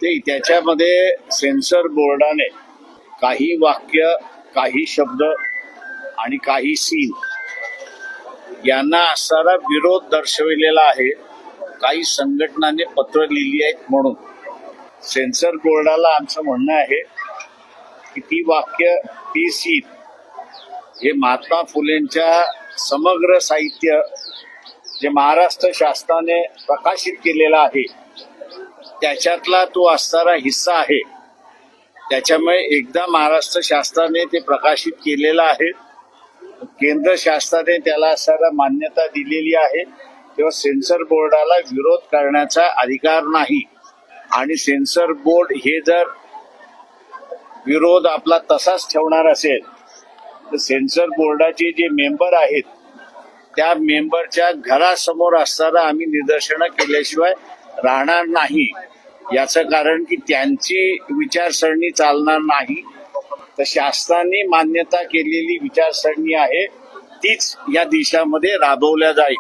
नाही, त्याच्यामध्ये सेन्सर बोर्डाने काही वाक्य, काही शब्द आणि काही सीन यांना असणारा विरोध दर्शविलेला आहे. काही संघटनांनी पत्र लिहिली आहेत म्हणून सेन्सर बोर्डाला आमचं म्हणणं आहे की ती वाक्य, ती सीन हे महात्मा फुलेंच्या समग्र साहित्य जे महाराष्ट्र शासनाने प्रकाशित केलेला आहे त्याच्यातला तो असणारा हिस्सा आहे. त्याच्यामुळे एकदा महाराष्ट्र शासनाने ते प्रकाशित केलेलं आहे, केंद्र शासनाने त्याला असणारा मान्यता दिलेली आहे, तेव्हा सेन्सर बोर्डाला विरोध करण्याचा अधिकार नाही. आणि सेन्सर बोर्ड हे जर विरोध आपला तसाच ठेवणार असेल तर सेन्सर बोर्डाचे जे मेंबर आहेत त्या मेंबरच्या घरासमोर असताना आम्ही निदर्शनं केल्याशिवाय राहणार नाही. याचं कारण की त्यांची विचारसरणी चालणार नाही, तर शासनाने मान्यता केलेली विचारसरणी आहे तीच या देशामध्ये राबवल्या जाईल.